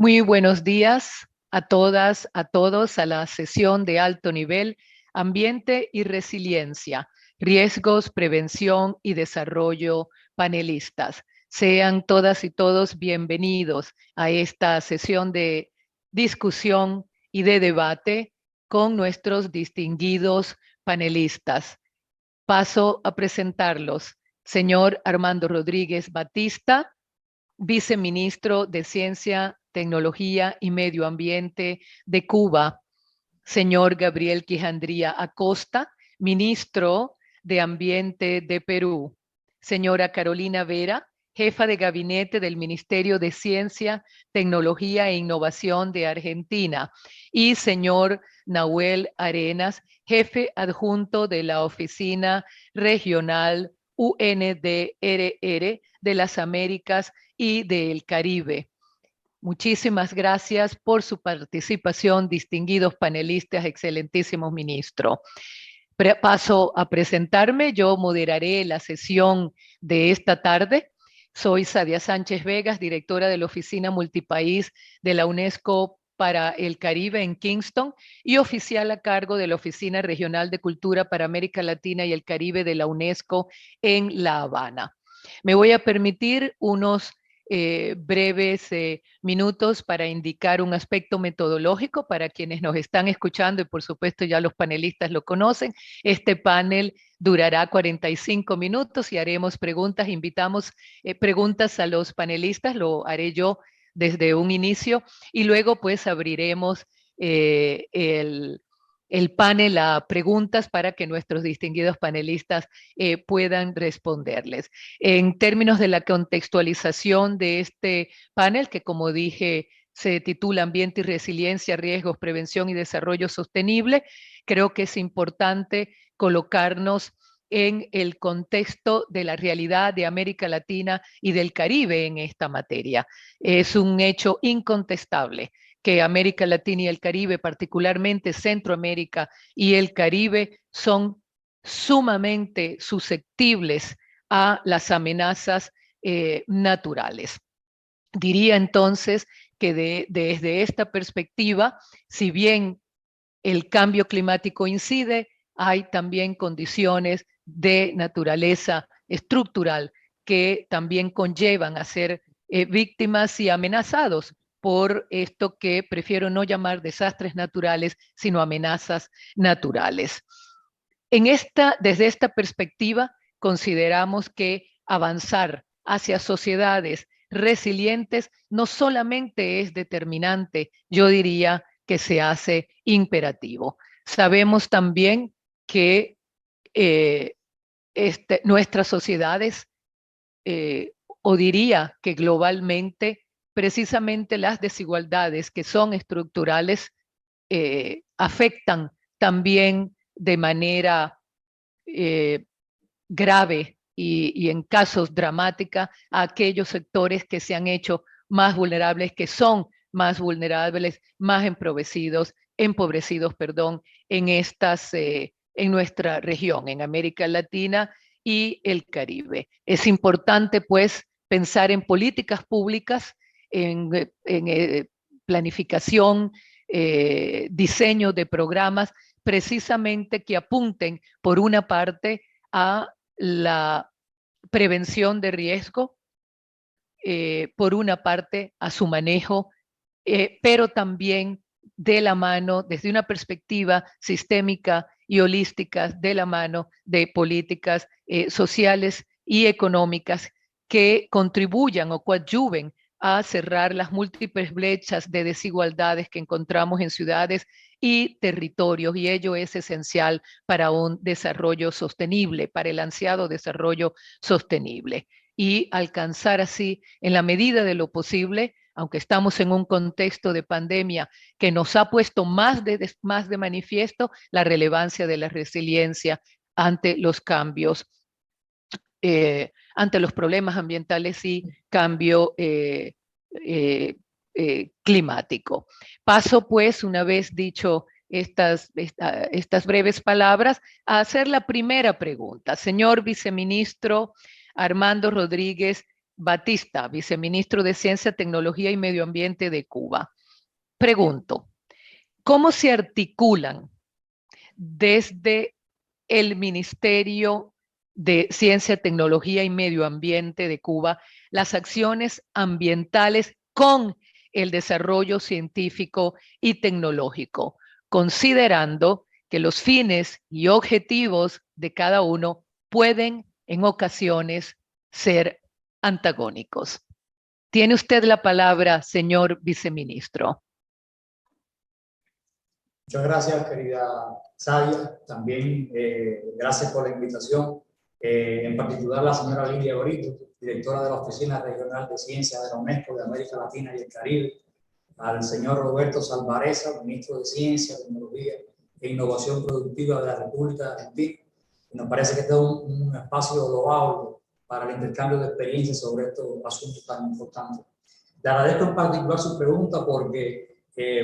Muy buenos días a todas, a todos, a la sesión de alto nivel, Ambiente y Resiliencia, Riesgos, Prevención y Desarrollo panelistas. Sean todas y todos bienvenidos a esta sesión de discusión y de debate con nuestros distinguidos panelistas. Paso a presentarlos. Señor Armando Rodríguez Batista, viceministro de Ciencia, Tecnología y Medio Ambiente de Cuba. Señor Gabriel Quijandría Acosta, ministro de Ambiente de Perú. Señora Carolina Vera, jefa de gabinete del Ministerio de Ciencia, Tecnología e Innovación de Argentina. Y señor Nahuel Arenas, jefe adjunto de la Oficina Regional UNDRR de las Américas y del Caribe. Muchísimas gracias por su participación, distinguidos panelistas, excelentísimo ministro. Paso a presentarme, yo moderaré la sesión de esta tarde. Soy Sadia Sánchez Vegas, directora de la Oficina Multipaís de la UNESCO para el Caribe en Kingston y oficial a cargo de la Oficina Regional de Cultura para América Latina y el Caribe de la UNESCO en La Habana. Me voy a permitir unos breves minutos para indicar un aspecto metodológico para quienes nos están escuchando y por supuesto ya los panelistas lo conocen. Este panel durará 45 minutos y haremos preguntas. Invitamos preguntas a los panelistas, lo haré yo desde un inicio y luego pues abriremos el panel a preguntas para que nuestros distinguidos panelistas puedan responderles. En términos de la contextualización de este panel, que como dije, se titula Ambiente y Resiliencia, Riesgos, Prevención y Desarrollo Sostenible, creo que es importante colocarnos en el contexto de la realidad de América Latina y del Caribe en esta materia. Es un hecho incontestable que América Latina y el Caribe, particularmente Centroamérica y el Caribe, son sumamente susceptibles a las amenazas naturales. Diría entonces que desde esta perspectiva, si bien el cambio climático incide, hay también condiciones de naturaleza estructural que también conllevan a ser víctimas y amenazados por esto que prefiero no llamar desastres naturales, sino amenazas naturales. Desde esta perspectiva, consideramos que avanzar hacia sociedades resilientes no solamente es determinante, yo diría que se hace imperativo. Sabemos también que nuestras sociedades, o diría que globalmente, precisamente las desigualdades que son estructurales afectan también de manera grave y en casos dramática a aquellos sectores que se han hecho más vulnerables, que son más vulnerables, más empobrecidos, en nuestra región, en América Latina y el Caribe. Es importante, pues, pensar en políticas públicas, en planificación, diseño de programas, precisamente que apunten, por una parte, a la prevención de riesgo, por una parte, a su manejo, pero también de la mano, desde una perspectiva sistémica y holística, de la mano de políticas sociales y económicas que contribuyan o coadyuven a cerrar las múltiples brechas de desigualdades que encontramos en ciudades y territorios, y ello es esencial para un desarrollo sostenible, para el ansiado desarrollo sostenible, y alcanzar así, en la medida de lo posible, aunque estamos en un contexto de pandemia que nos ha puesto más de manifiesto la relevancia de la resiliencia ante los cambios, ante los problemas ambientales y cambio climático. Paso pues, una vez dicho estas breves palabras, a hacer la primera pregunta. Señor viceministro Armando Rodríguez Batista, viceministro de Ciencia, Tecnología y Medio Ambiente de Cuba. Pregunto, ¿cómo se articulan desde el Ministerio de Ciencia, Tecnología y Medio Ambiente de Cuba las acciones ambientales con el desarrollo científico y tecnológico, considerando que los fines y objetivos de cada uno pueden en ocasiones ser antagónicos? Tiene usted la palabra, señor viceministro. Muchas gracias, querida Sadia. También gracias por la invitación. En particular, la señora Lidia Brito, directora de la Oficina Regional de Ciencias de la UNESCO de América Latina y el Caribe. Al señor Roberto Salvareza, ministro de Ciencia, Tecnología e Innovación Productiva de la República de Argentina. Y nos parece que este es un espacio global para el intercambio de experiencias sobre estos asuntos tan importantes. Le agradezco en particular su pregunta porque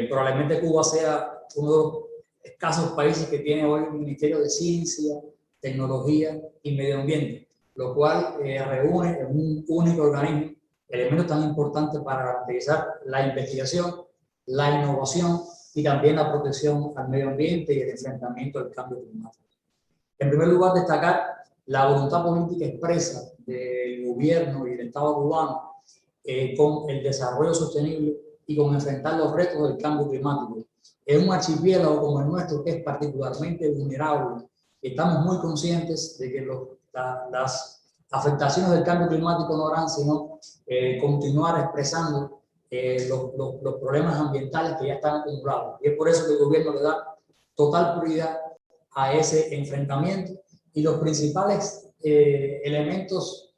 probablemente Cuba sea uno de los escasos países que tiene hoy un Ministerio de Ciencia, Tecnología y Medio Ambiente, lo cual reúne en un único organismo elementos tan importantes para garantizar la investigación, la innovación y también la protección al medio ambiente y el enfrentamiento al cambio climático. En primer lugar, destacar la voluntad política expresa del gobierno y del Estado cubano con el desarrollo sostenible y con enfrentar los retos del cambio climático. En un archipiélago como el nuestro, que es particularmente vulnerable, estamos muy conscientes de que las afectaciones del cambio climático no harán sino continuar expresando los problemas ambientales que ya están acumulados. Y es por eso que el gobierno le da total prioridad a ese enfrentamiento, y los principales elementos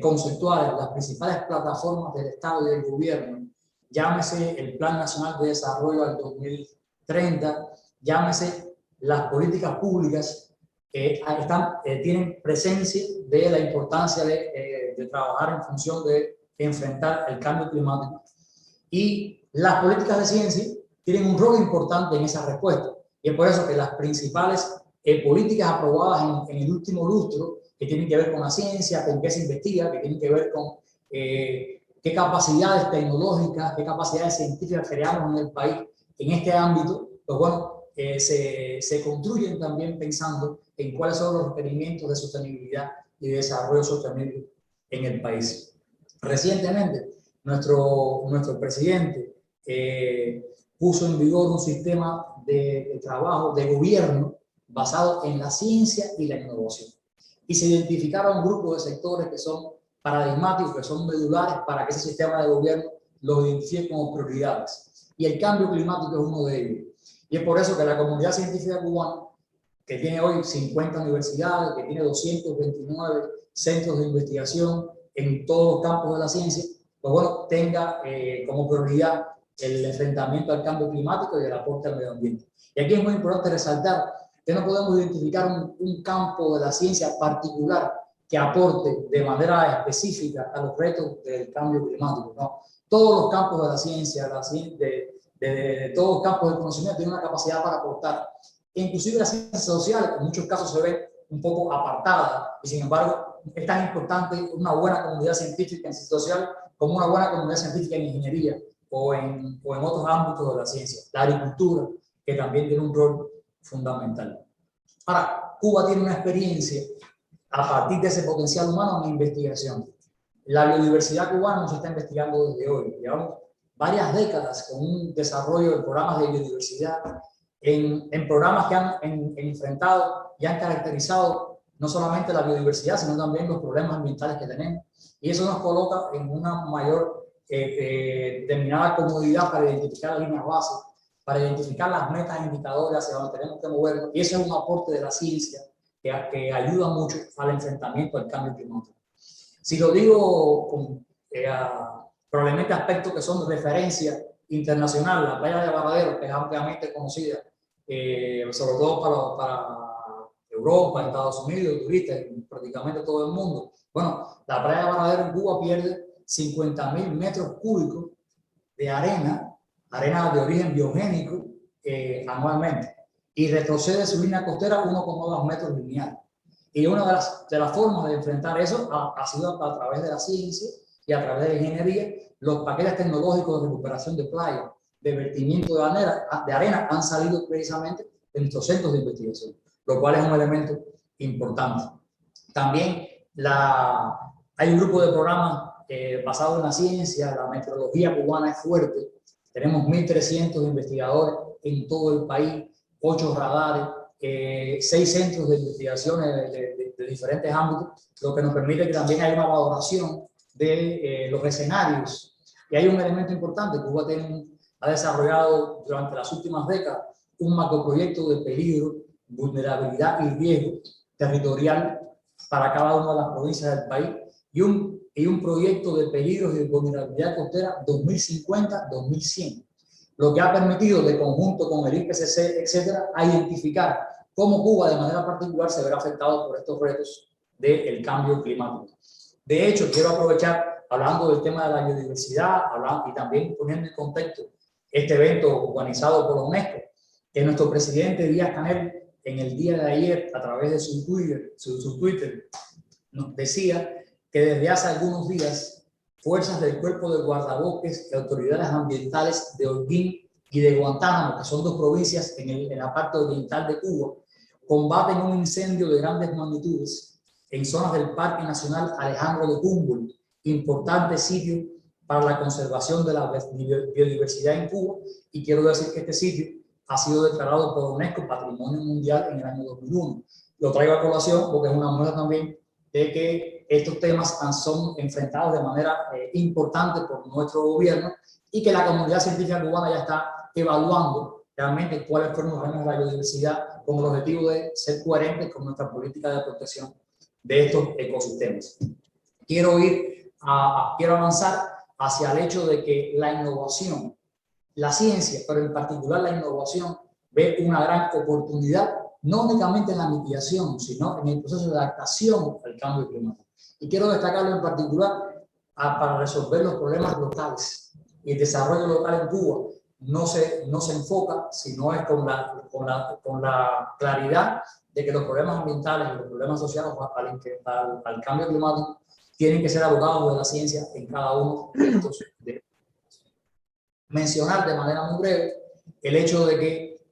conceptuales, las principales plataformas del Estado y del gobierno, llámese el Plan Nacional de Desarrollo al 2030, llámese las políticas públicas, tienen presencia de la importancia de trabajar en función de enfrentar el cambio climático. Y las políticas de ciencia tienen un rol importante en esa respuesta. Y es por eso que las principales políticas aprobadas en el último lustro, que tienen que ver con la ciencia, con qué se investiga, que tienen que ver con qué capacidades tecnológicas, qué capacidades científicas creamos en el país en este ámbito, pues bueno, se construyen también pensando en cuáles son los requerimientos de sostenibilidad y de desarrollo sostenible en el país. Recientemente, nuestro presidente puso en vigor un sistema de trabajo, de gobierno, basado en la ciencia y la innovación. Y se identificaron grupos de sectores que son paradigmáticos, que son medulares para que ese sistema de gobierno los identifique como prioridades. Y el cambio climático es uno de ellos. Y es por eso que la comunidad científica cubana, que tiene hoy 50 universidades, que tiene 229 centros de investigación en todos los campos de la ciencia, pues bueno, tenga como prioridad el enfrentamiento al cambio climático y el aporte al medio ambiente. Y aquí es muy importante resaltar que no podemos identificar un campo de la ciencia particular que aporte de manera específica a los retos del cambio climático, ¿no? Todos los campos de la ciencia, de todos los campos del conocimiento tienen una capacidad para aportar. Inclusive la ciencia social, en muchos casos se ve un poco apartada, y sin embargo es tan importante una buena comunidad científica en ciencia social como una buena comunidad científica en ingeniería o en otros ámbitos de la ciencia. La agricultura, que también tiene un rol fundamental. Ahora, Cuba tiene una experiencia a partir de ese potencial humano en investigación. La biodiversidad cubana no se está investigando desde hoy. Llevamos varias décadas con un desarrollo de programas de biodiversidad, en programas que han enfrentado y han caracterizado no solamente la biodiversidad, sino también los problemas ambientales que tenemos. Y eso nos coloca en una mayor determinada comodidad para identificar las líneas base, para identificar las metas indicadores hacia donde tenemos que movernos. Y eso es un aporte de la ciencia que ayuda mucho al enfrentamiento al cambio climático. Si lo digo con probablemente aspectos que son de referencia internacional, la playa de Varadero, que es ampliamente conocida, sobre todo para Europa, Estados Unidos, turistas, prácticamente todo el mundo. Bueno, la playa de Varadero en Cuba pierde 50.000 metros cúbicos de arena de origen biogénico anualmente, y retrocede su línea costera 1,2 metros lineales. Y una de las formas de enfrentar eso ha sido a través de la ciencia y a través de la ingeniería. Los paquetes tecnológicos de recuperación de playa, de vertimiento de arena han salido precisamente de nuestros centros de investigación, lo cual es un elemento importante. También hay un grupo de programas basado en la ciencia. La meteorología cubana es fuerte. Tenemos 1.300 investigadores en todo el país, 8 radares, 6 centros de investigaciones de diferentes ámbitos, lo que nos permite que también haya una valoración de los escenarios. Y hay un elemento importante. Cuba ha desarrollado durante las últimas décadas un macroproyecto de peligro, vulnerabilidad y riesgo territorial para cada una de las provincias del país, y un proyecto de peligros y de vulnerabilidad costera 2050-2100, lo que ha permitido, de conjunto con el IPCC, etcétera, a identificar cómo Cuba de manera particular se verá afectado por estos retos del cambio climático. De hecho, quiero aprovechar, hablando del tema de la biodiversidad, y también poniendo en contexto este evento organizado por la UNESCO, que nuestro presidente Díaz-Canel, en el día de ayer, a través de su Twitter, nos decía que desde hace algunos días, fuerzas del Cuerpo de Guardabosques y autoridades ambientales de Holguín y de Guantánamo, que son 2 provincias en la parte oriental de Cuba, combaten un incendio de grandes magnitudes en zonas del Parque Nacional Alejandro de Humboldt, importante sitio para la conservación de la biodiversidad en Cuba. Y quiero decir que este sitio ha sido declarado por UNESCO Patrimonio Mundial en el año 2001. Lo traigo a colación porque es una muestra también de que estos temas son enfrentados de manera importante por nuestro gobierno, y que la comunidad científica cubana ya está evaluando realmente cuáles fueron los daños de la biodiversidad, con el objetivo de ser coherentes con nuestra política de protección de estos ecosistemas. Quiero avanzar hacia el hecho de que la innovación, la ciencia, pero en particular la innovación, ve una gran oportunidad, no únicamente en la mitigación, sino en el proceso de adaptación al cambio climático. Y quiero destacarlo en particular para resolver los problemas locales. Y el desarrollo local en Cuba no se enfoca, sino es con la claridad de que los problemas ambientales y los problemas asociados al cambio climático tienen que ser abogados de la ciencia en cada uno de estos. Mencionar de manera muy breve el hecho de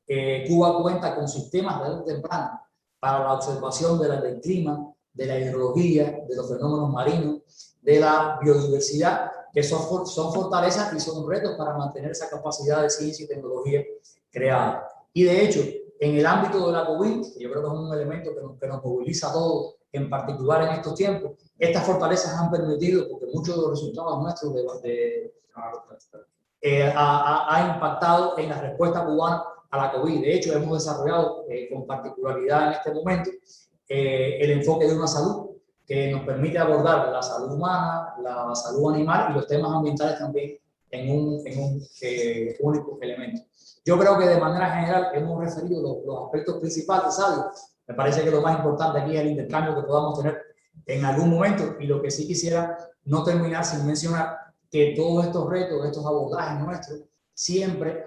que Cuba cuenta con sistemas de alerta temprana para la observación del clima, de la hidrología, de los fenómenos marinos, de la biodiversidad, que son fortalezas y son retos para mantener esa capacidad de ciencia y tecnología creada. Y de hecho, en el ámbito de la COVID, yo creo que es un elemento que nos moviliza a todos, en particular en estos tiempos, estas fortalezas han permitido, porque muchos de los resultados nuestros ha impactado en la respuesta cubana a la COVID. De hecho, hemos desarrollado con particularidad en este momento el enfoque de una salud que nos permite abordar la salud humana, la salud animal y los temas ambientales también en un único elemento. Yo creo que de manera general hemos referido los aspectos principales, ¿sabes? Me parece que lo más importante aquí es el intercambio que podamos tener en algún momento, y lo que sí quisiera no terminar sin mencionar que todos estos retos, estos abordajes nuestros, siempre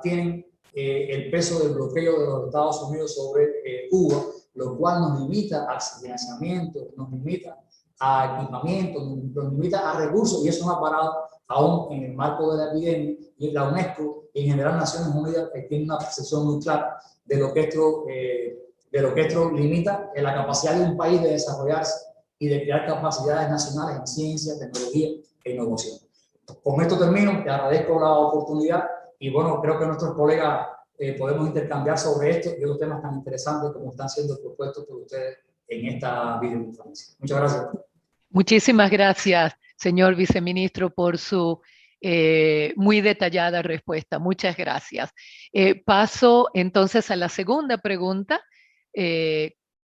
tienen el peso del bloqueo de los Estados Unidos sobre Cuba, lo cual nos limita al financiamiento, nos limita a equipamiento, nos limita a recursos, y eso no ha parado aún en el marco de la epidemia. Y la UNESCO y en general Naciones Unidas tiene una percepción muy clara de lo que esto limita en la capacidad de un país de desarrollarse y de crear capacidades nacionales en ciencia, tecnología e innovación. Con esto termino, te agradezco la oportunidad y bueno, creo que nuestros colegas podemos intercambiar sobre esto y otros temas tan interesantes como están siendo propuestos por ustedes en esta videoconferencia. Muchas gracias. Muchísimas gracias, señor viceministro, por su muy detallada respuesta. Muchas gracias. Paso entonces a la segunda pregunta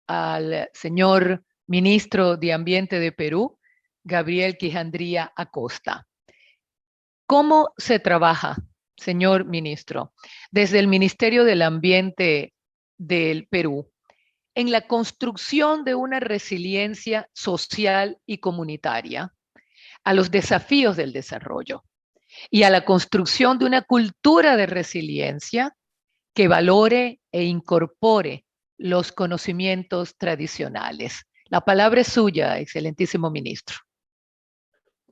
al señor ministro de Ambiente de Perú, Gabriel Quijandría Acosta. ¿Cómo se trabaja, señor ministro, desde el Ministerio del Ambiente del Perú en la construcción de una resiliencia social y comunitaria a los desafíos del desarrollo y a la construcción de una cultura de resiliencia que valore e incorpore los conocimientos tradicionales. La palabra es suya, excelentísimo ministro.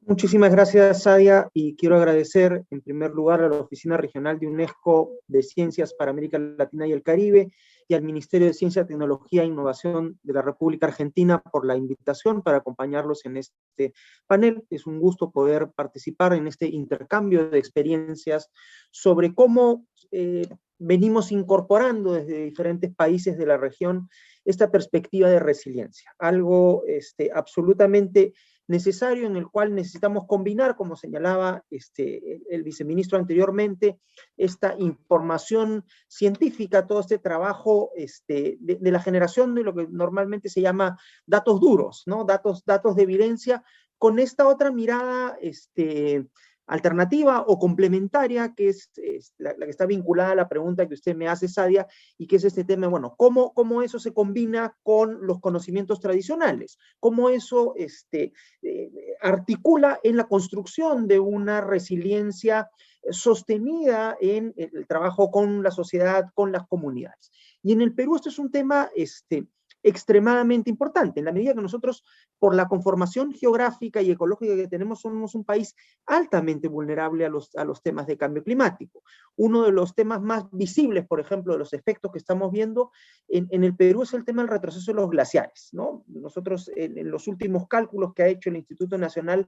Muchísimas gracias, Sadia, y quiero agradecer en primer lugar a la Oficina Regional de UNESCO de Ciencias para América Latina y el Caribe y al Ministerio de Ciencia, Tecnología e Innovación de la República Argentina por la invitación para acompañarlos en este panel. Es un gusto poder participar en este intercambio de experiencias sobre cómo venimos incorporando desde diferentes países de la región esta perspectiva de resiliencia, algo absolutamente necesario, en el cual necesitamos combinar, como señalaba el viceministro anteriormente, esta información científica, todo este trabajo de la generación de lo que normalmente se llama datos duros, ¿no? Datos de evidencia, con esta otra mirada alternativa o complementaria, que es la que está vinculada a la pregunta que usted me hace, Sadia, y que es este tema, bueno, ¿cómo eso se combina con los conocimientos tradicionales? ¿Cómo eso articula en la construcción de una resiliencia sostenida en el trabajo con la sociedad, con las comunidades? Y en el Perú esto es un tema extremadamente importante, en la medida que nosotros, por la conformación geográfica y ecológica que tenemos, somos un país altamente vulnerable a los temas de cambio climático. Uno de los temas más visibles, por ejemplo, de los efectos que estamos viendo en el Perú es el tema del retroceso de los glaciares, ¿no? Nosotros, en los últimos cálculos que ha hecho el Instituto Nacional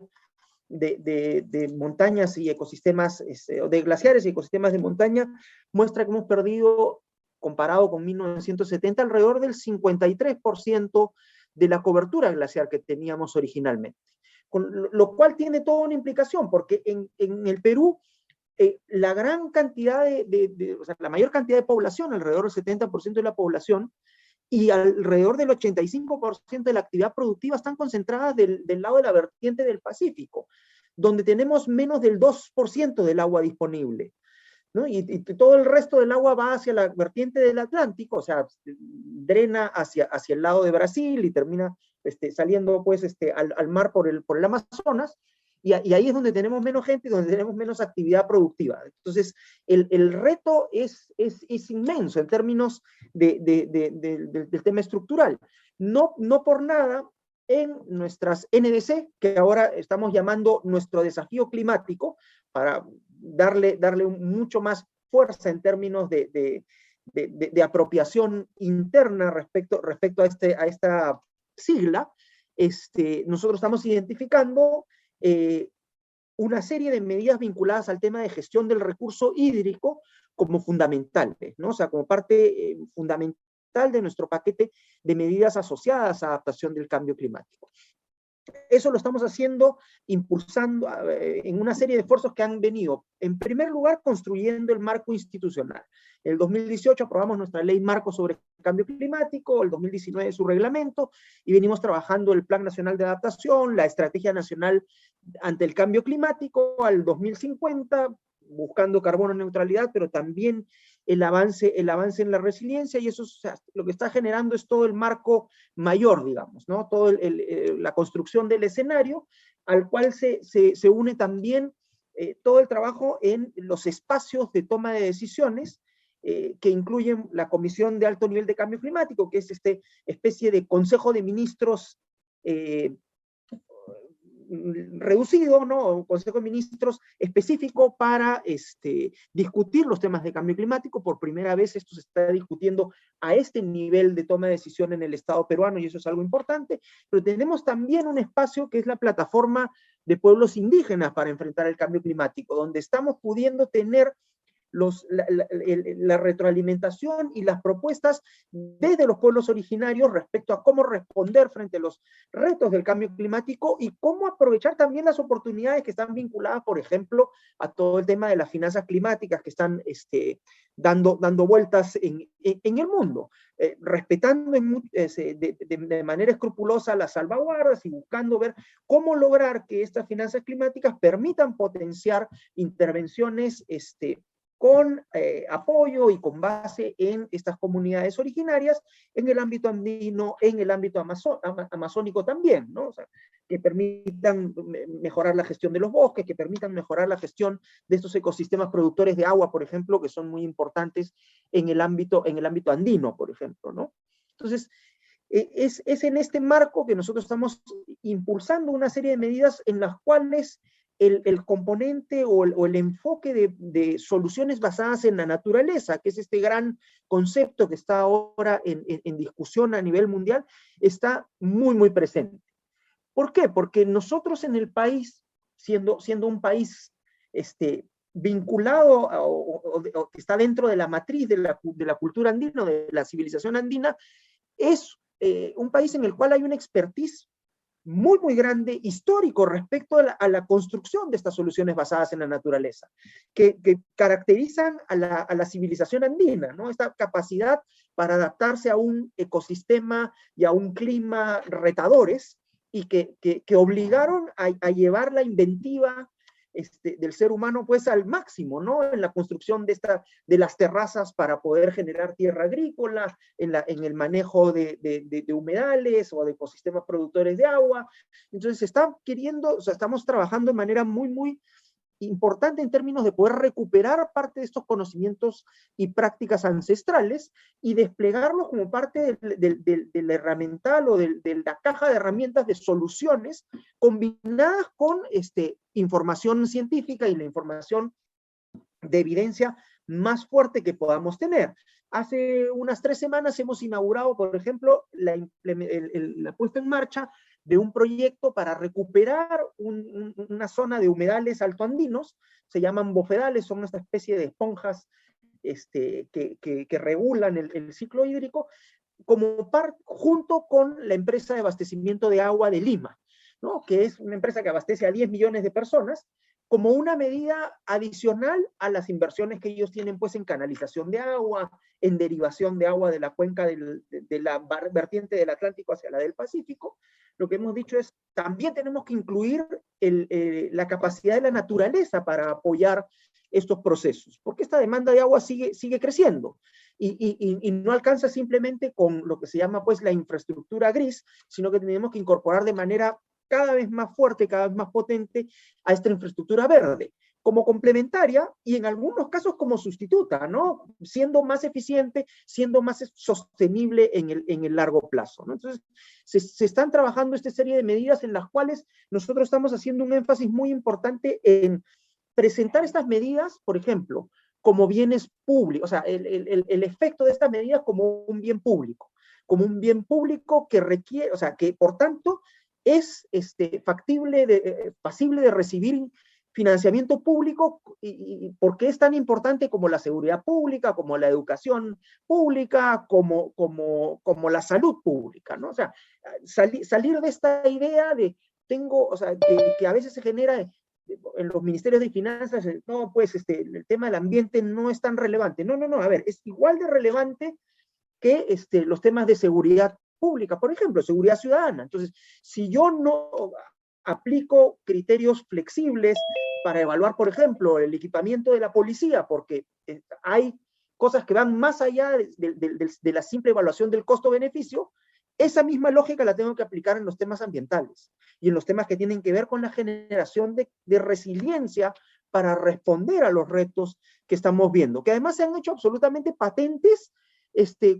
de Montañas y Ecosistemas, de glaciares y ecosistemas de montaña, muestra que hemos perdido, comparado con 1970, alrededor del 53% de la cobertura glaciar que teníamos originalmente. Con lo cual tiene toda una implicación, porque en el Perú, la gran cantidad o sea, la mayor cantidad de población, alrededor del 70% de la población, y alrededor del 85% de la actividad productiva están concentradas del lado de la vertiente del Pacífico, donde tenemos menos del 2% del agua disponible, ¿no? Y todo el resto del agua va hacia la vertiente del Atlántico, o sea, drena hacia el lado de Brasil y termina saliendo pues, al mar por el Amazonas, y ahí es donde tenemos menos gente y donde tenemos menos actividad productiva. Entonces, el reto es inmenso en términos del tema estructural. No por nada, en nuestras NDC, que ahora estamos llamando nuestro desafío climático, para darle mucho más fuerza en términos de apropiación interna respecto a esta sigla, nosotros estamos identificando una serie de medidas vinculadas al tema de gestión del recurso hídrico como fundamentales, ¿no? O sea, como parte fundamental de nuestro paquete de medidas asociadas a adaptación del cambio climático. Eso lo estamos haciendo, impulsando en una serie de esfuerzos que han venido, en primer lugar, construyendo el marco institucional. En el 2018 aprobamos nuestra ley marco sobre cambio climático, el 2019 su reglamento, y venimos trabajando el Plan Nacional de Adaptación, la Estrategia Nacional ante el Cambio Climático al 2050, buscando carbono neutralidad, pero también el avance en la resiliencia, y eso, o sea, lo que está generando es todo el marco mayor, digamos, ¿no? Todo la construcción del escenario, al cual se une también todo el trabajo en los espacios de toma de decisiones, que incluyen la Comisión de Alto Nivel de Cambio Climático, que es especie de Consejo de Ministros reducido, ¿no? Un Consejo de Ministros específico para discutir los temas de cambio climático. Por primera vez esto se está discutiendo a este nivel de toma de decisión en el Estado peruano, y eso es algo importante. Pero tenemos también un espacio que es la Plataforma de Pueblos Indígenas para enfrentar el cambio climático, donde estamos pudiendo tener la retroalimentación y las propuestas desde los pueblos originarios respecto a cómo responder frente a los retos del cambio climático y cómo aprovechar también las oportunidades que están vinculadas, por ejemplo, a todo el tema de las finanzas climáticas que están dando vueltas en el mundo, respetando de manera escrupulosa las salvaguardas y buscando ver cómo lograr que estas finanzas climáticas permitan potenciar intervenciones con apoyo y con base en estas comunidades originarias, en el ámbito andino, en el ámbito amazónico también, ¿no? O sea, que permitan mejorar la gestión de los bosques, que permitan mejorar la gestión de estos ecosistemas productores de agua, por ejemplo, que son muy importantes en el ámbito andino, por ejemplo, ¿no? Entonces, es en este marco que nosotros estamos impulsando una serie de medidas en las cuales el componente o el enfoque de soluciones basadas en la naturaleza, que es este gran concepto que está ahora en discusión a nivel mundial, está muy, muy presente. ¿Por qué? Porque nosotros en el país, siendo un país vinculado o que está dentro de la matriz de la cultura andina, de la civilización andina, es un país en el cual hay una expertise muy, muy grande, histórico, respecto a la construcción de estas soluciones basadas en la naturaleza, que caracterizan a la civilización andina, ¿no? Esta capacidad para adaptarse a un ecosistema y a un clima retadores, y que obligaron a llevar la inventiva del ser humano pues al máximo, ¿no? En la construcción de las terrazas para poder generar tierra agrícola, en el manejo de humedales o de ecosistemas productores de agua. Entonces estamos trabajando de manera muy, muy importante en términos de poder recuperar parte de estos conocimientos y prácticas ancestrales y desplegarlos como parte del herramental o de la caja de herramientas de soluciones combinadas con información científica y la información de evidencia más fuerte que podamos tener. Hace unas 3 semanas hemos inaugurado, por ejemplo, la puesta en marcha de un proyecto para recuperar una zona de humedales altoandinos, se llaman bofedales, son esta especie de esponjas que regulan el ciclo hídrico, junto con la empresa de abastecimiento de agua de Lima, ¿no? Que es una empresa que abastece a 10 millones de personas, como una medida adicional a las inversiones que ellos tienen pues en canalización de agua, en derivación de agua de la cuenca de la vertiente del Atlántico hacia la del Pacífico. Lo que hemos dicho es, también tenemos que incluir la capacidad de la naturaleza para apoyar estos procesos, porque esta demanda de agua sigue creciendo. Y no alcanza simplemente con lo que se llama pues la infraestructura gris, sino que tenemos que incorporar de manera cada vez más fuerte, cada vez más potente a esta infraestructura verde, como complementaria y en algunos casos como sustituta, ¿no? Siendo más eficiente, siendo más sostenible en el largo plazo, ¿no? Entonces, se están trabajando esta serie de medidas en las cuales nosotros estamos haciendo un énfasis muy importante en presentar estas medidas, por ejemplo, como bienes públicos, o sea, el efecto de estas medidas como un bien público que requiere, o sea, que por tanto es pasible de recibir financiamiento público y por qué es tan importante como la seguridad pública, como la educación pública, como la salud pública, ¿no? O sea, salir de esta idea de o sea, que a veces se genera en los ministerios de finanzas, no, pues el tema del ambiente no es tan relevante. No, a ver, es igual de relevante que los temas de seguridad pública, por ejemplo, seguridad ciudadana. Entonces, si yo no aplico criterios flexibles para evaluar, por ejemplo, el equipamiento de la policía, porque hay cosas que van más allá de la simple evaluación del costo-beneficio, esa misma lógica la tengo que aplicar en los temas ambientales y en los temas que tienen que ver con la generación de resiliencia para responder a los retos que estamos viendo, que además se han hecho absolutamente patentes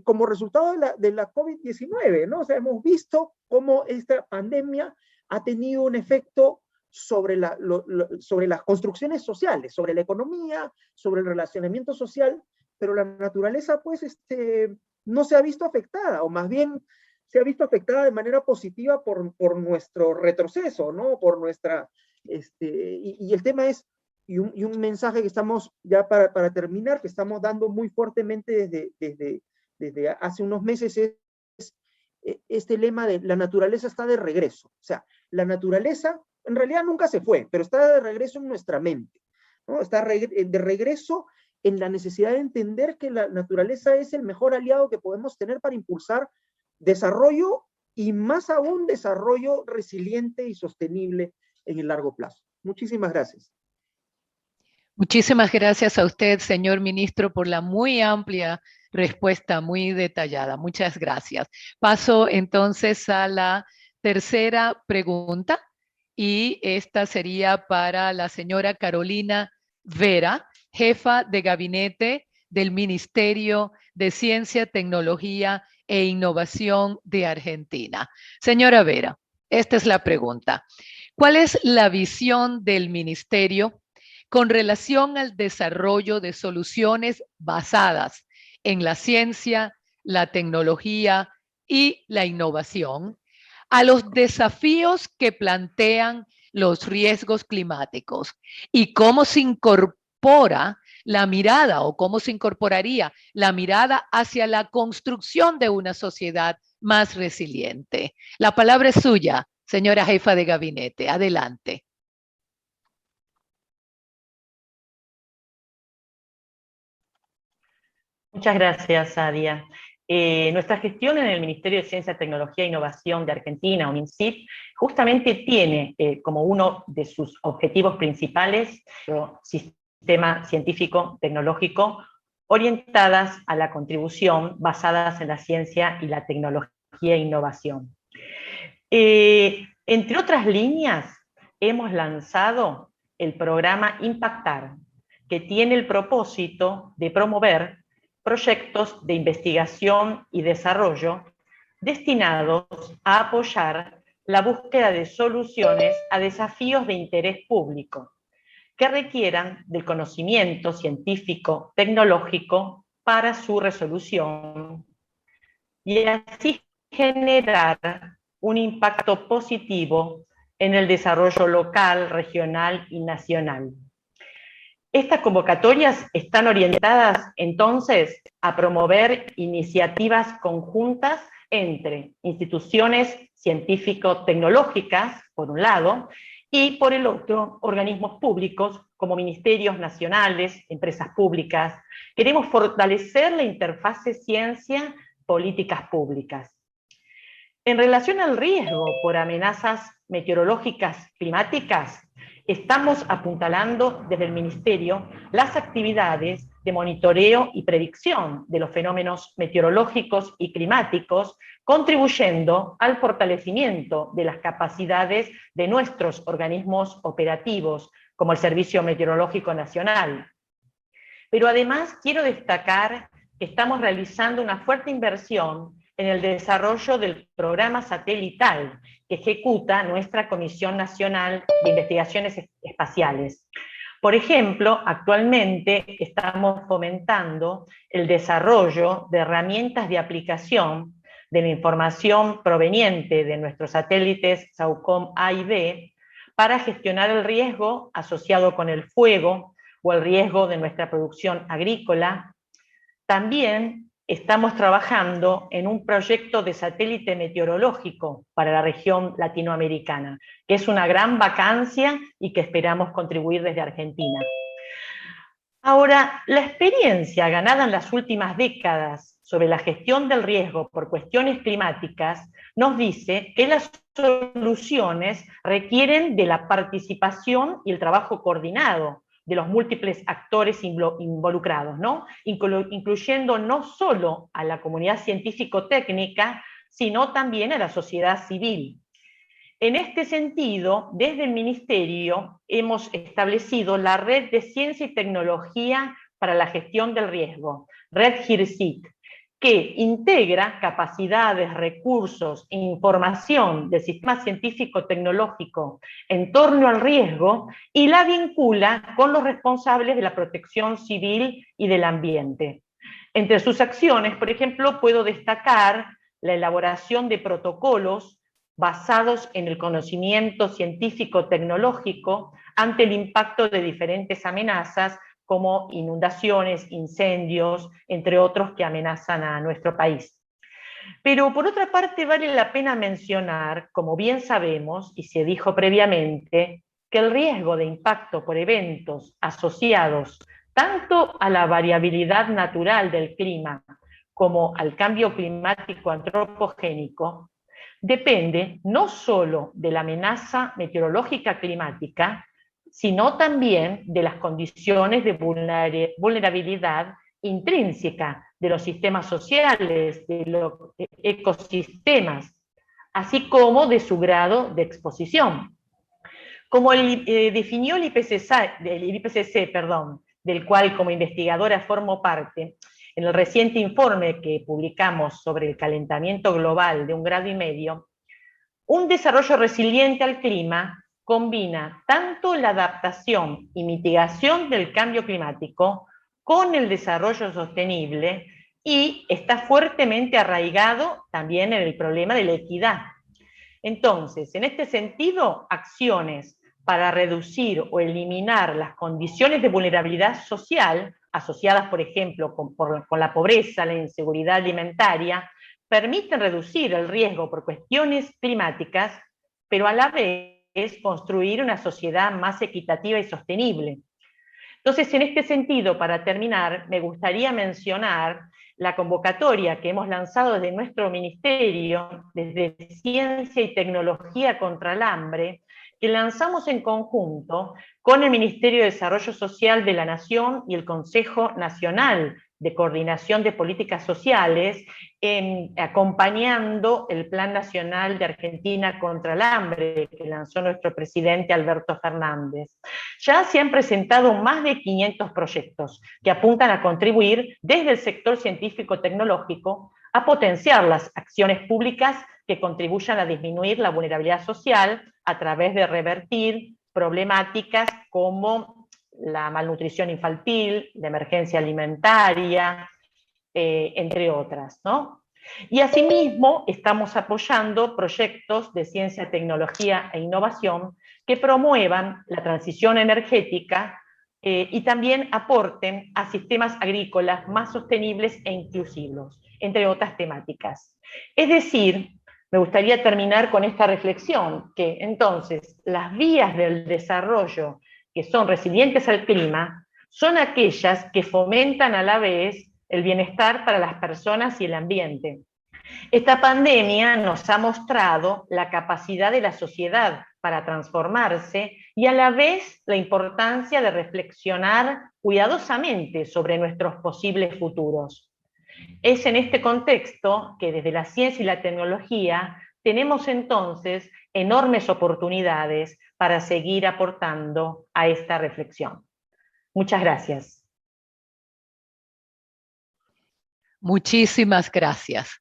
como resultado de la COVID-19, ¿no? O sea, hemos visto cómo esta pandemia ha tenido un efecto sobre las construcciones sociales, sobre la economía, sobre el relacionamiento social, pero la naturaleza, pues, no se ha visto afectada, o más bien se ha visto afectada de manera positiva por nuestro retroceso, ¿no? Por nuestra, y el tema es, y un mensaje que estamos, ya para terminar, que estamos dando muy fuertemente desde hace unos meses es este lema de la naturaleza está de regreso. O sea, la naturaleza en realidad nunca se fue, pero está de regreso en nuestra mente, ¿no? Está de regreso en la necesidad de entender que la naturaleza es el mejor aliado que podemos tener para impulsar desarrollo y más aún desarrollo resiliente y sostenible en el largo plazo. Muchísimas gracias. Muchísimas gracias a usted, señor ministro, por la muy amplia respuesta, muy detallada. Muchas gracias. Paso entonces a la tercera pregunta y esta sería para la señora Carolina Vera, jefa de gabinete del Ministerio de Ciencia, Tecnología e Innovación de Argentina. Señora Vera, esta es la pregunta. ¿Cuál es la visión del ministerio con relación al desarrollo de soluciones basadas en la ciencia, la tecnología y la innovación a los desafíos que plantean los riesgos climáticos y cómo se incorpora la mirada o cómo se incorporaría la mirada hacia la construcción de una sociedad más resiliente? La palabra es suya, señora jefa de gabinete. Adelante. Muchas gracias, Sadia. Nuestra gestión en el Ministerio de Ciencia, Tecnología e Innovación de Argentina, o MINCIT, justamente tiene como uno de sus objetivos principales el sistema científico tecnológico orientadas a la contribución basadas en la ciencia y la tecnología e innovación. Entre otras líneas, hemos lanzado el programa Impactar, que tiene el propósito de promover proyectos de investigación y desarrollo destinados a apoyar la búsqueda de soluciones a desafíos de interés público que requieran del conocimiento científico tecnológico para su resolución y así generar un impacto positivo en el desarrollo local, regional y nacional. Estas convocatorias están orientadas entonces a promover iniciativas conjuntas entre instituciones científico-tecnológicas, por un lado, y por el otro, organismos públicos como ministerios nacionales, empresas públicas. Queremos fortalecer la interfase ciencia-políticas públicas. En relación al riesgo por amenazas meteorológicas climáticas, estamos apuntalando desde el Ministerio las actividades de monitoreo y predicción de los fenómenos meteorológicos y climáticos, contribuyendo al fortalecimiento de las capacidades de nuestros organismos operativos, como el Servicio Meteorológico Nacional. Pero además quiero destacar que estamos realizando una fuerte inversión en el desarrollo del programa satelital que ejecuta nuestra Comisión Nacional de Investigaciones Espaciales. Por ejemplo, actualmente estamos fomentando el desarrollo de herramientas de aplicación de la información proveniente de nuestros satélites SAOCOM A y B para gestionar el riesgo asociado con el fuego o el riesgo de nuestra producción agrícola. También estamos trabajando en un proyecto de satélite meteorológico para la región latinoamericana, que es una gran vacancia y que esperamos contribuir desde Argentina. Ahora, la experiencia ganada en las últimas décadas sobre la gestión del riesgo por cuestiones climáticas nos dice que las soluciones requieren de la participación y el trabajo coordinado de los múltiples actores involucrados, ¿no? Incluyendo no solo a la comunidad científico-técnica, sino también a la sociedad civil. En este sentido, desde el Ministerio hemos establecido la Red de Ciencia y Tecnología para la Gestión del Riesgo, Red GIRCIT, que integra capacidades, recursos e información del sistema científico-tecnológico en torno al riesgo y la vincula con los responsables de la protección civil y del ambiente. Entre sus acciones, por ejemplo, puedo destacar la elaboración de protocolos basados en el conocimiento científico-tecnológico ante el impacto de diferentes amenazas como inundaciones, incendios, entre otros que amenazan a nuestro país. Pero por otra parte vale la pena mencionar, como bien sabemos y se dijo previamente, que el riesgo de impacto por eventos asociados tanto a la variabilidad natural del clima como al cambio climático antropogénico depende no solo de la amenaza meteorológica climática, sino también de las condiciones de vulnerabilidad intrínseca de los sistemas sociales, de los ecosistemas, así como de su grado de exposición. Como definió el IPCC del cual como investigadora formo parte, en el reciente informe que publicamos sobre el calentamiento global de 1,5 grados, un desarrollo resiliente al clima combina tanto la adaptación y mitigación del cambio climático con el desarrollo sostenible y está fuertemente arraigado también en el problema de la equidad. Entonces, en este sentido, acciones para reducir o eliminar las condiciones de vulnerabilidad social, asociadas, por ejemplo, con la pobreza, la inseguridad alimentaria, permiten reducir el riesgo por cuestiones climáticas, pero a la vez construir una sociedad más equitativa y sostenible. Entonces, en este sentido, para terminar, me gustaría mencionar la convocatoria que hemos lanzado desde nuestro ministerio, desde Ciencia y Tecnología contra el Hambre, que lanzamos en conjunto con el Ministerio de Desarrollo Social de la Nación y el Consejo Nacional de Coordinación de Políticas Sociales, acompañando el Plan Nacional de Argentina contra el Hambre, que lanzó nuestro presidente Alberto Fernández. Ya se han presentado más de 500 proyectos que apuntan a contribuir desde el sector científico-tecnológico a potenciar las acciones públicas que contribuyan a disminuir la vulnerabilidad social a través de revertir problemáticas como la malnutrición infantil, la emergencia alimentaria, entre otras, ¿no? Y asimismo estamos apoyando proyectos de ciencia, tecnología e innovación que promuevan la transición energética y también aporten a sistemas agrícolas más sostenibles e inclusivos, entre otras temáticas. Es decir, me gustaría terminar con esta reflexión, que entonces las vías del desarrollo que son resilientes al clima son aquellas que fomentan a la vez el bienestar para las personas y el ambiente. Esta pandemia nos ha mostrado la capacidad de la sociedad para transformarse y a la vez la importancia de reflexionar cuidadosamente sobre nuestros posibles futuros. Es en este contexto que desde la ciencia y la tecnología tenemos entonces enormes oportunidades para seguir aportando a esta reflexión. Muchas gracias. Muchísimas gracias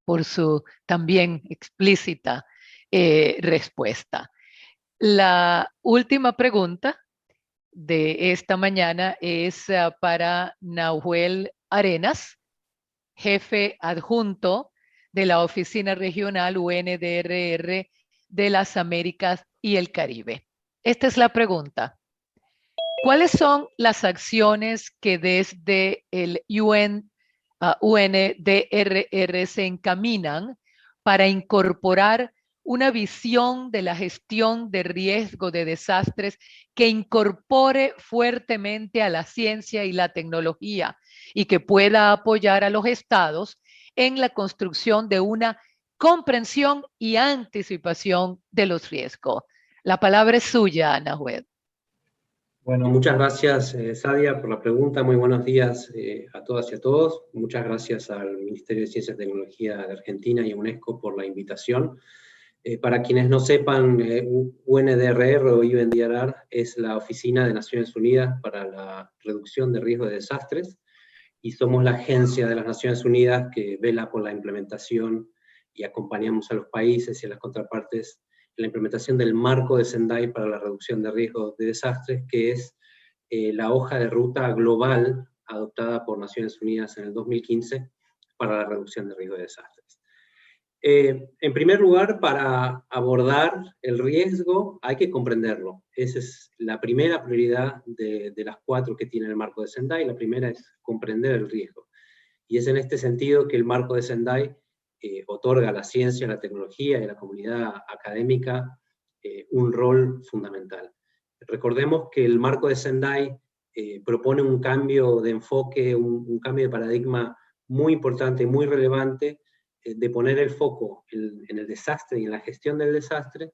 por su también explícita respuesta. La última pregunta de esta mañana es para Nahuel Arenas, jefe adjunto de la Oficina Regional UNDRR de las Américas y el Caribe. Esta es la pregunta. ¿Cuáles son las acciones que desde el UNDRR se encaminan para incorporar una visión de la gestión de riesgo de desastres que incorpore fuertemente a la ciencia y la tecnología y que pueda apoyar a los estados en la construcción de una comprensión y anticipación de los riesgos? La palabra es suya, Ana Juez. Bueno, muchas gracias, Sadia, por la pregunta. Muy buenos días a todas y a todos. Muchas gracias al Ministerio de Ciencia y Tecnología de Argentina y a UNESCO por la invitación. Para quienes no sepan, UNDRR o UNDRR es la Oficina de Naciones Unidas para la Reducción de Riesgo de Desastres, y somos la agencia de las Naciones Unidas que vela por la implementación y acompañamos a los países y a las contrapartes en la implementación del marco de Sendai para la reducción de riesgos de desastres, que es la hoja de ruta global adoptada por Naciones Unidas en el 2015 para la reducción de riesgos de desastres. En primer lugar, para abordar el riesgo hay que comprenderlo. Esa es la primera prioridad de las 4 que tiene el marco de Sendai. La primera es comprender el riesgo. Y es en este sentido que el marco de Sendai otorga a la ciencia, a la tecnología y a la comunidad académica un rol fundamental. Recordemos que el marco de Sendai propone un cambio de enfoque, un cambio de paradigma muy importante, muy relevante, de poner el foco en el desastre y en la gestión del desastre,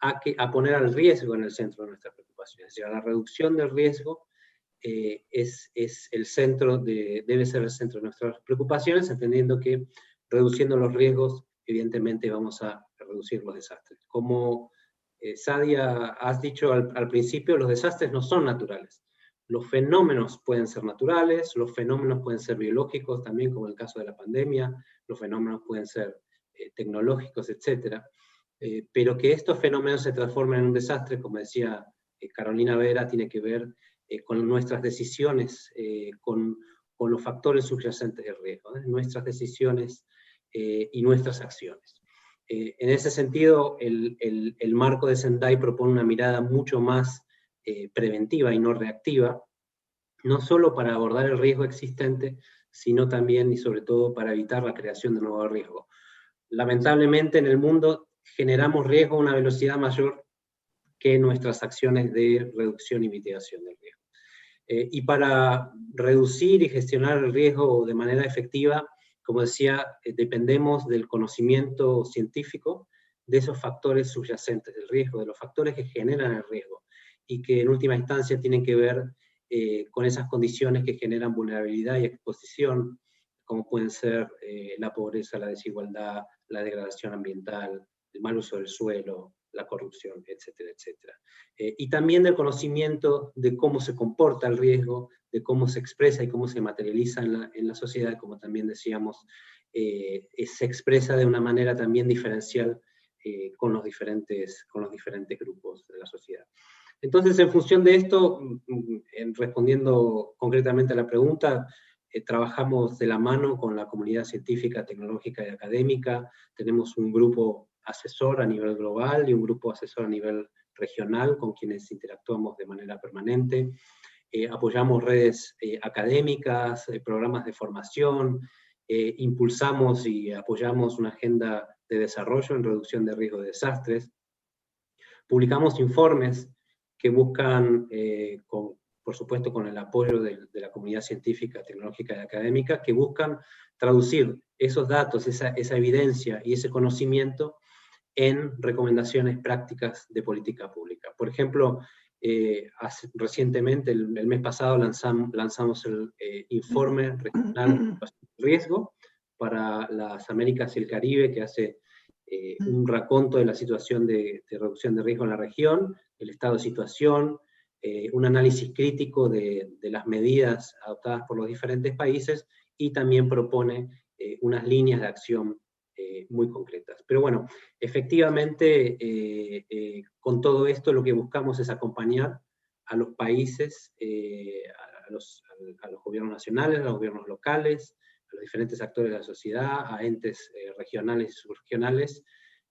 a poner al riesgo en el centro de nuestras preocupaciones. O sea, la reducción del riesgo es el centro debe ser el centro de nuestras preocupaciones, entendiendo que reduciendo los riesgos, evidentemente vamos a reducir los desastres. Como Sadia has dicho al principio, los desastres no son naturales. Los fenómenos pueden ser naturales, los fenómenos pueden ser biológicos, también como en el caso de la pandemia, los fenómenos pueden ser tecnológicos, etc. Pero que estos fenómenos se transformen en un desastre, como decía Carolina Vera, tiene que ver con nuestras decisiones, con los factores subyacentes del riesgo, nuestras decisiones y nuestras acciones. En ese sentido, el marco de Sendai propone una mirada mucho más preventiva y no reactiva, no solo para abordar el riesgo existente, sino también y sobre todo para evitar la creación de nuevos riesgos. Lamentablemente en el mundo generamos riesgo a una velocidad mayor que nuestras acciones de reducción y mitigación del riesgo. Y para reducir y gestionar el riesgo de manera efectiva, como decía, dependemos del conocimiento científico de esos factores subyacentes del riesgo, de los factores que generan el riesgo, y que en última instancia tienen que ver con esas condiciones que generan vulnerabilidad y exposición, como pueden ser la pobreza, la desigualdad, la degradación ambiental, el mal uso del suelo, la corrupción, etcétera, etcétera. Y también del conocimiento de cómo se comporta el riesgo, de cómo se expresa y cómo se materializa en la sociedad, como también decíamos, se expresa de una manera también diferencial con los diferentes grupos de la sociedad. Entonces, en función de esto, respondiendo concretamente a la pregunta, trabajamos de la mano con la comunidad científica, tecnológica y académica. Tenemos un grupo asesor a nivel global y un grupo asesor a nivel regional con quienes interactuamos de manera permanente. Apoyamos redes académicas, programas de formación, impulsamos y apoyamos una agenda de desarrollo en reducción de riesgo de desastres. Publicamos informes que buscan, por supuesto con el apoyo de la comunidad científica, tecnológica y académica, que buscan traducir esos datos, esa evidencia y ese conocimiento en recomendaciones prácticas de política pública. Por ejemplo, recientemente, el mes pasado, lanzamos el informe regional de riesgo para las Américas y el Caribe, que hace un raconto de la situación de reducción de riesgo en la región, el estado de situación, un análisis crítico de las medidas adoptadas por los diferentes países, y también propone unas líneas de acción muy concretas. Pero bueno, efectivamente, con todo esto lo que buscamos es acompañar a los países, a los gobiernos nacionales, a los gobiernos locales, a los diferentes actores de la sociedad, a entes regionales y subregionales,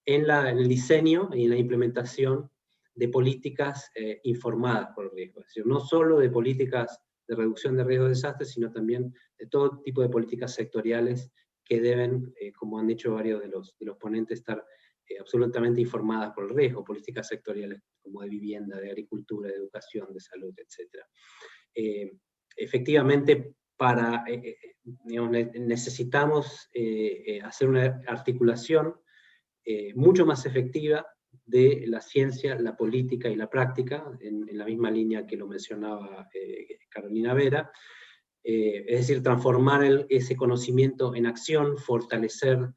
en el diseño y en la implementación de políticas informadas por el riesgo. Es decir, no solo de políticas de reducción de riesgo de desastres, sino también de todo tipo de políticas sectoriales que deben, como han dicho varios de los ponentes, estar absolutamente informadas por el riesgo, políticas sectoriales como de vivienda, de agricultura, de educación, de salud, etc. Efectivamente, digamos, necesitamos hacer una articulación mucho más efectiva de la ciencia, la política y la práctica, en la misma línea que lo mencionaba Carolina Vera, es decir, transformar ese conocimiento en acción, fortalecer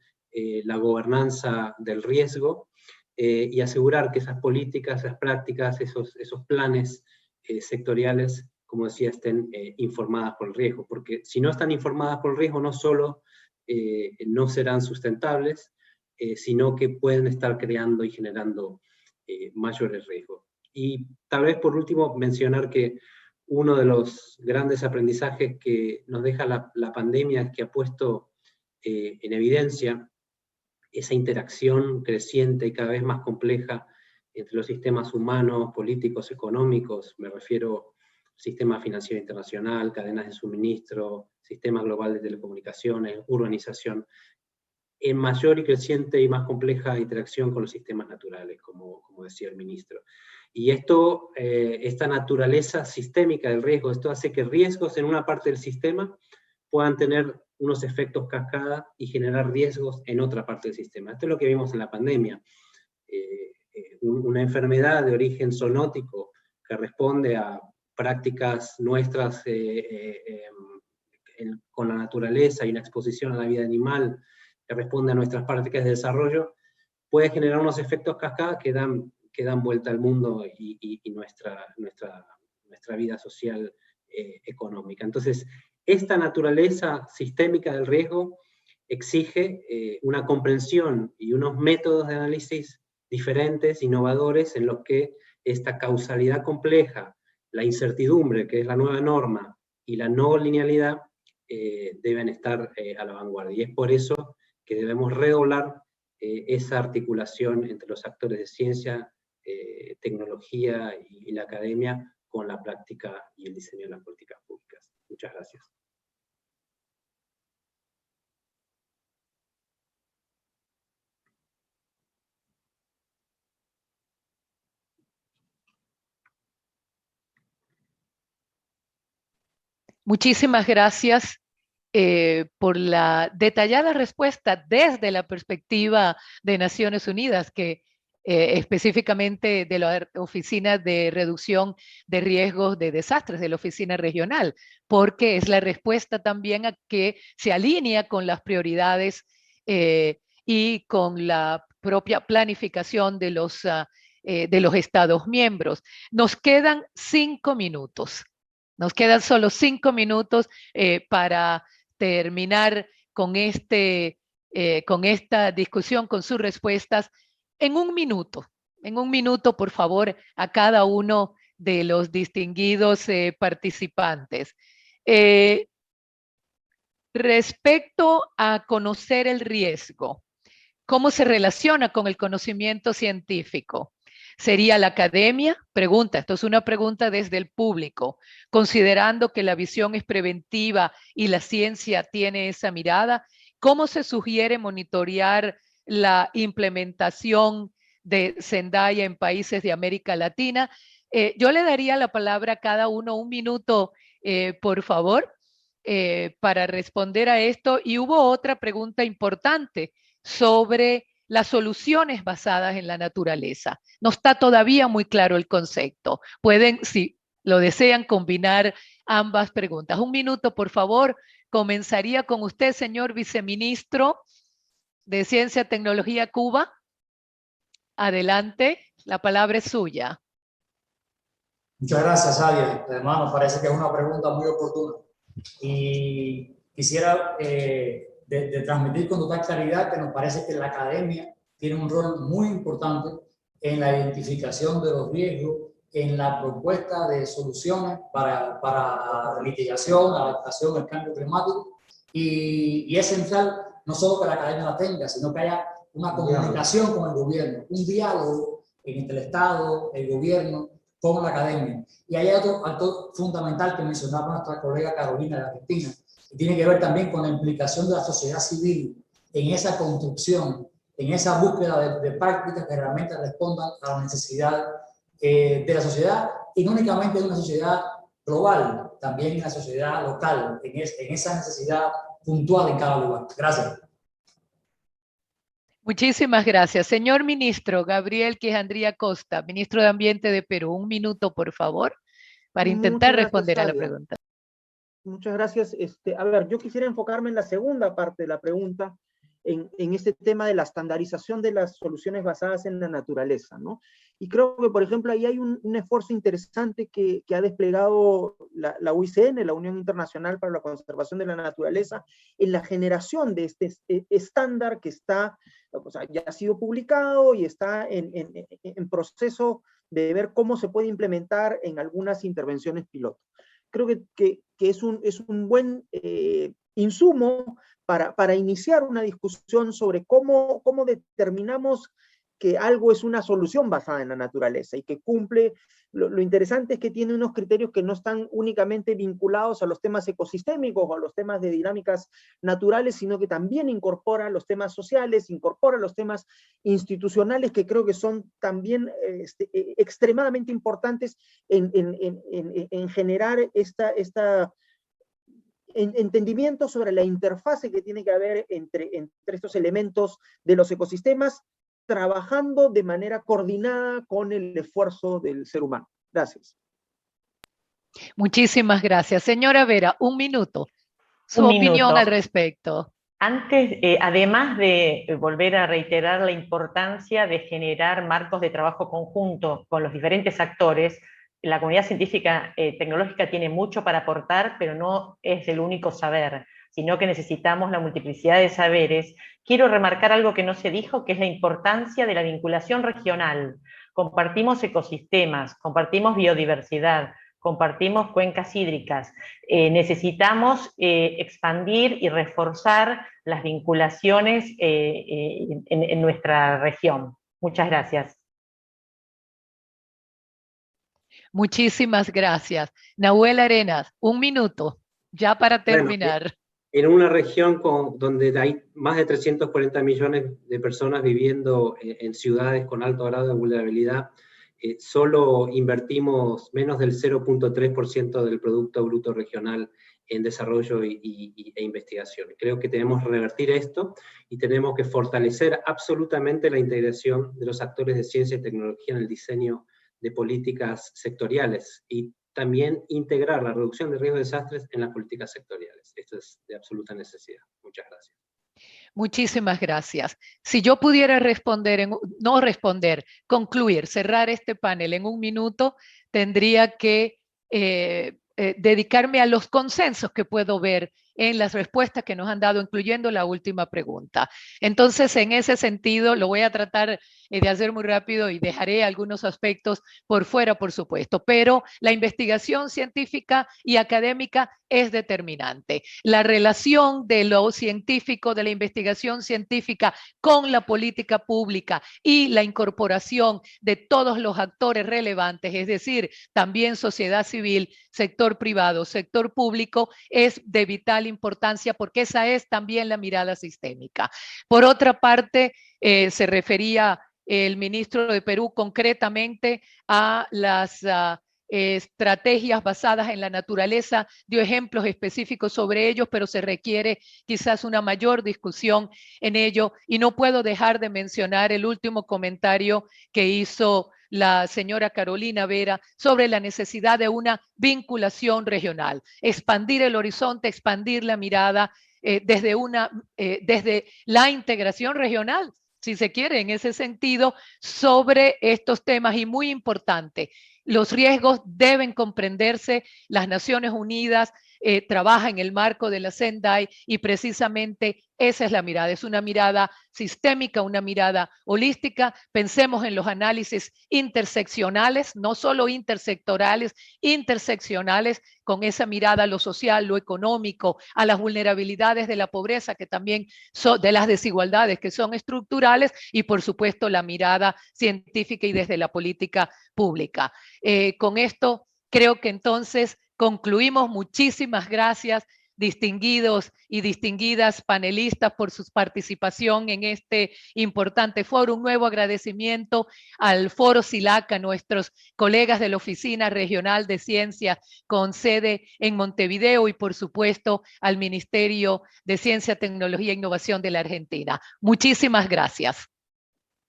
la gobernanza del riesgo, y asegurar que esas políticas, esas prácticas, esos planes sectoriales, como decía, estén informadas por el riesgo, porque si no están informadas por el riesgo, no solo no serán sustentables, sino que pueden estar creando y generando mayores riesgos. Y tal vez por último mencionar que uno de los grandes aprendizajes que nos deja la pandemia es que ha puesto en evidencia esa interacción creciente y cada vez más compleja entre los sistemas humanos, políticos, económicos, me refiero al sistema financiero internacional, cadenas de suministro, sistema global de telecomunicaciones, urbanización, en mayor y creciente y más compleja interacción con los sistemas naturales, como decía el ministro. Y esta naturaleza sistémica del riesgo, esto hace que riesgos en una parte del sistema puedan tener unos efectos cascada y generar riesgos en otra parte del sistema. Esto es lo que vimos en la pandemia. Una enfermedad de origen zoonótico que responde a prácticas nuestras con la naturaleza y una exposición a la vida animal que responde a nuestras prácticas de desarrollo, puede generar unos efectos cascada que dan vuelta al mundo y nuestra vida social económica. Entonces, esta naturaleza sistémica del riesgo exige una comprensión y unos métodos de análisis diferentes, innovadores, en los que esta causalidad compleja, la incertidumbre, que es la nueva norma, y la no linealidad deben estar a la vanguardia. Y es por eso que debemos redoblar esa articulación entre los actores de ciencia, tecnología y la academia con la práctica y el diseño de las políticas públicas. Muchas gracias. Muchísimas gracias por la detallada respuesta desde la perspectiva de Naciones Unidas, que específicamente de la Oficina de Reducción de Riesgos de Desastres, de la Oficina Regional, porque es la respuesta también a que se alinea con las prioridades y con la propia planificación de los Estados miembros. Nos quedan 5 minutos. Nos quedan solo 5 minutos para terminar con esta discusión, con sus respuestas. En un minuto, por favor, a cada uno de los distinguidos participantes. Respecto a conocer el riesgo, ¿cómo se relaciona con el conocimiento científico? ¿Sería la academia? Pregunta, esto es una pregunta desde el público. Considerando que la visión es preventiva y la ciencia tiene esa mirada, ¿cómo se sugiere monitorear la implementación de Zendaya en países de América Latina? Yo le daría la palabra a cada uno, un minuto, por favor, para responder a esto. Y hubo otra pregunta importante sobre las soluciones basadas en la naturaleza. No está todavía muy claro el concepto. Pueden, si lo desean, combinar ambas preguntas. Un minuto, por favor. Comenzaría con usted, señor viceministro de Ciencia y Tecnología Cuba. Adelante, la palabra es suya. Muchas gracias, Sadia. Además, nos parece que es una pregunta muy oportuna. Y quisiera de transmitir con total claridad que nos parece que la academia tiene un rol muy importante en la identificación de los riesgos, en la propuesta de soluciones para mitigación, adaptación al cambio climático. Y es central no solo que la academia la tenga, sino que haya una comunicación con el gobierno, un diálogo entre el Estado, el gobierno, con la academia. Y hay otro actor fundamental que mencionaba nuestra colega Carolina de Argentina, que tiene que ver también con la implicación de la sociedad civil en esa construcción, en esa búsqueda de prácticas que realmente respondan a la necesidad de la sociedad, y no únicamente de una sociedad global, también en la sociedad local, en esa necesidad puntual en cada lugar. Gracias. Muchísimas gracias. Señor ministro Gabriel Quijandría Costa, ministro de Ambiente de Perú, un minuto, por favor, para intentar responder a la pregunta. Muchas gracias. A ver, yo quisiera enfocarme en la segunda parte de la pregunta, en este tema de la estandarización de las soluciones basadas en la naturaleza, ¿no? Y creo que, por ejemplo, ahí hay un esfuerzo interesante que ha desplegado la UICN, la Unión Internacional para la Conservación de la Naturaleza, en la generación de este estándar que está, o sea, ya ha sido publicado y está en proceso de ver cómo se puede implementar en algunas intervenciones piloto. Creo que es un buen insumo para iniciar una discusión sobre cómo determinamos que algo es una solución basada en la naturaleza y que cumple. Lo interesante es que tiene unos criterios que no están únicamente vinculados a los temas ecosistémicos o a los temas de dinámicas naturales, sino que también incorpora los temas sociales, incorpora los temas institucionales, que creo que son también extremadamente importantes en generar entendimiento sobre la interfase que tiene que haber entre estos elementos de los ecosistemas, trabajando de manera coordinada con el esfuerzo del ser humano. Gracias. Muchísimas gracias. Señora Vera, un minuto. Su opinión al respecto. Antes, además de volver a reiterar la importancia de generar marcos de trabajo conjunto con los diferentes actores, la comunidad científica tecnológica tiene mucho para aportar, pero no es el único saber, sino que necesitamos la multiplicidad de saberes. Quiero remarcar algo que no se dijo, que es la importancia de la vinculación regional. Compartimos ecosistemas, compartimos biodiversidad, compartimos cuencas hídricas. Necesitamos expandir y reforzar las vinculaciones en nuestra región. Muchas gracias. Muchísimas gracias. Nahuel Arenas, 1 minuto, ya para terminar. Bueno, en una región donde hay más de 340 millones de personas viviendo en ciudades con alto grado de vulnerabilidad, solo invertimos menos del 0.3% del Producto Bruto Regional en desarrollo e investigación. Creo que tenemos que revertir esto y tenemos que fortalecer absolutamente la integración de los actores de ciencia y tecnología en el diseño de políticas sectoriales y también integrar la reducción de riesgos de desastres en las políticas sectoriales. Esto es de absoluta necesidad. Muchas gracias. Muchísimas gracias. Si yo pudiera responder, concluir, cerrar este panel en 1 minuto, tendría que dedicarme a los consensos que puedo ver en las respuestas que nos han dado, incluyendo la última pregunta. Entonces, en ese sentido, lo voy a tratar de hacer muy rápido y dejaré algunos aspectos por fuera, por supuesto, pero la investigación científica y académica es determinante. La relación de lo científico, de la investigación científica con la política pública y la incorporación de todos los actores relevantes, es decir, también sociedad civil, sector privado, sector público, es de vital importancia porque esa es también la mirada sistémica. Por otra parte, se refería el ministro de Perú concretamente a las estrategias basadas en la naturaleza, dio ejemplos específicos sobre ellos, pero se requiere quizás una mayor discusión en ello. Y no puedo dejar de mencionar el último comentario que hizo la señora Carolina Vera sobre la necesidad de una vinculación regional, expandir el horizonte, expandir la mirada desde la integración regional, si se quiere, en ese sentido, sobre estos temas. Y muy importante, los riesgos deben comprenderse. Las Naciones Unidas trabaja en el marco de la Sendai y precisamente esa es la mirada. Es una mirada sistémica, una mirada holística. Pensemos en los análisis interseccionales, no solo intersectorales, interseccionales, con esa mirada a lo social, lo económico, a las vulnerabilidades de la pobreza, que también son de las desigualdades que son estructurales, y por supuesto la mirada científica y desde la política pública. Con esto creo que entonces concluimos. Muchísimas gracias, distinguidos y distinguidas panelistas, por su participación en este importante foro. Un nuevo agradecimiento al Foro SILAC, a nuestros colegas de la Oficina Regional de Ciencias con sede en Montevideo y por supuesto al Ministerio de Ciencia, Tecnología e Innovación de la Argentina. Muchísimas gracias.